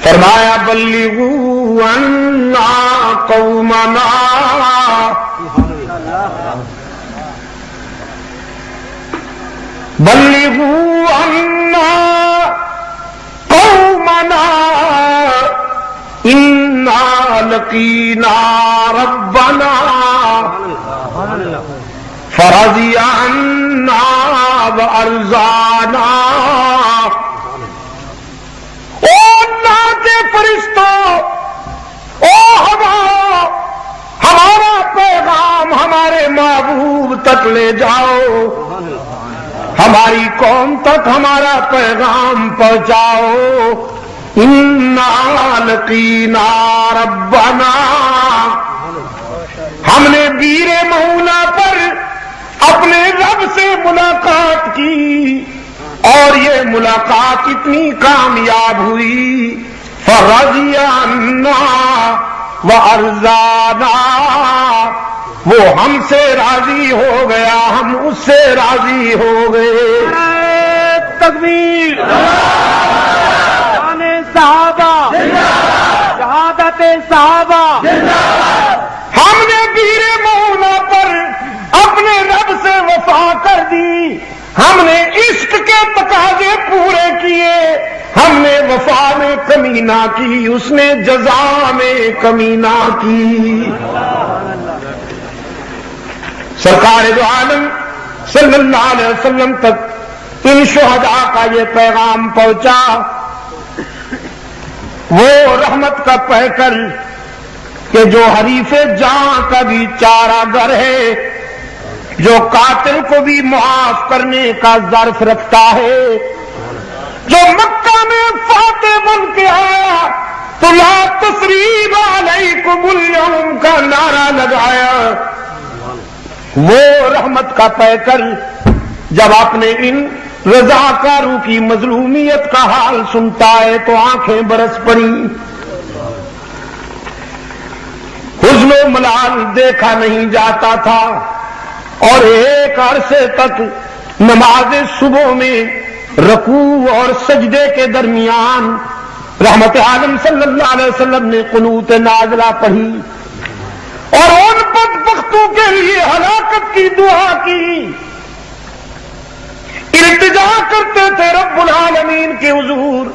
فرمایا بلغوا عنا قومنا، بلغوا عنا قومنا انا لقینا ربنا فرضی عنا وارضانا۔ او اللہ کے فرشتوں، او ہمارا پیغام ہمارے محبوب تک لے جاؤ، ہماری قوم تک ہمارا پیغام پہنچاؤ۔ انا لقینا ربنا، ہم نے بیر مؤونہ پر اپنے رب سے ملاقات کی اور یہ ملاقات اتنی کامیاب ہوئی، فرضی عنا وارضانا، وہ ہم سے راضی ہو گیا، ہم اس سے راضی ہو گئے۔ تکبیر، شان صحابہ، شہادت صحابہ۔ ہم نے بیر مؤونہ پر اپنے رب سے وفا کر دی، ہم نے عشق کے تقاضے پورے کیے، ہم نے وفا میں کمی نہ کی، اس نے جزا میں کمی نہ کی۔ سرکار دو عالم صلی اللہ علیہ وسلم تک ان شہداء کا یہ پیغام پہنچا، وہ رحمت کا پیکر کہ جو حریف جاں کا بھی چارہ گر ہے، جو قاتل کو بھی معاف کرنے کا ظرف رکھتا ہے، جو مکہ میں فاتح بن کے آیا تو لا تثریب علیکم اليوم کا نعرہ لگایا، وہ رحمت کا پیکر جب اپنے ان رضاکاروں کی مظلومیت کا حال سنتا ہے تو آنکھیں برس پڑی۔ حزن و ملال دیکھا نہیں جاتا تھا، اور ایک عرصے تک نماز صبح میں رکوع اور سجدے کے درمیان رحمت عالم صلی اللہ علیہ وسلم نے قنوت نازلہ پڑھی اور ان بدبختوں کے لیے ہلاکت کی دعا کی، التجا کرتے تھے رب العالمین کے حضور،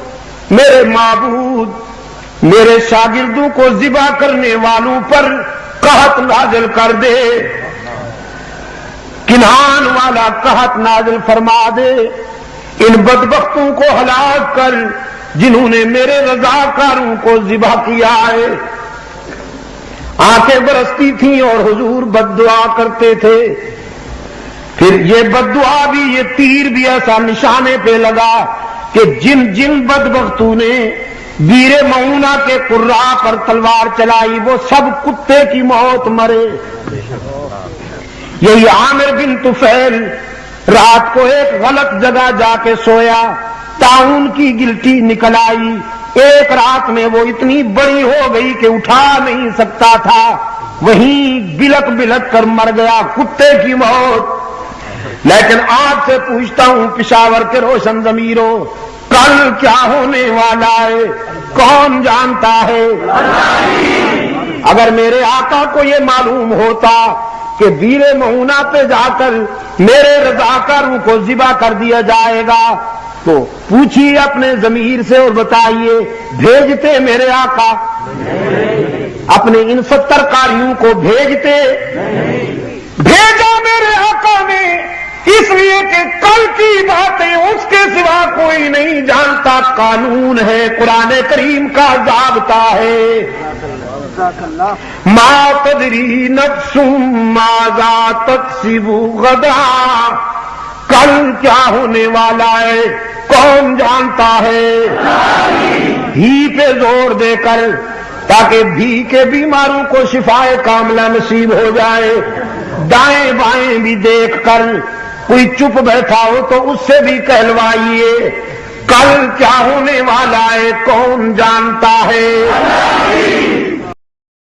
میرے معبود میرے شاگردوں کو ذبح کرنے والوں پر قحط نازل کر دے، کنان والا قحط نازل فرما دے، ان بدبختوں کو ہلاک کر جنہوں نے میرے رضاکاروں کو ذبح کیا ہے۔ آنکھیں برستی تھیں اور حضور بد دعا کرتے تھے، پھر یہ بد دعا بھی، یہ تیر بھی ایسا نشانے پہ لگا کہ جن جن بدبختوں نے بیر مؤونہ کے قراء پر تلوار چلائی وہ سب کتے کی موت مرے۔ یہی عامر بن طفیل رات کو ایک غلط جگہ جا کے سویا، طاعون کی گلٹی نکل آئی، ایک رات میں وہ اتنی بڑی ہو گئی کہ اٹھا نہیں سکتا تھا، وہیں بلک بلک کر مر گیا، کتے کی موت۔ لیکن آپ سے پوچھتا ہوں پشاور کے روشن ضمیروں، کل کیا ہونے والا ہے کون جانتا ہے؟ اگر میرے آقا کو یہ معلوم ہوتا کہ بیر مؤونہ پہ جا کر میرے رضاکاروں کو ذبح کر دیا جائے گا تو پوچھیے اپنے ضمیر سے اور بتائیے بھیجتے میرے آقا؟ اپنے ان 70 قاریوں کو بھیجتے؟ بھیجا میرے آقا نے، اس لیے کہ کل کی باتیں اس کے سوا کوئی نہیں جانتا، قانون ہے، قرآن کریم کا ضابطہ ہے، ما تدری نفس ماذا تکسب غدا، کل کیا ہونے والا ہے کون جانتا ہے؟ ہی پہ زور دے کر تاکہ بھی کے بیماروں کو شفائے کاملہ نصیب ہو جائے، دائیں بائیں بھی دیکھ کر کوئی چپ بیٹھا ہو تو اس سے بھی کہلوائیے کل کیا ہونے والا ہے کون جانتا ہے؟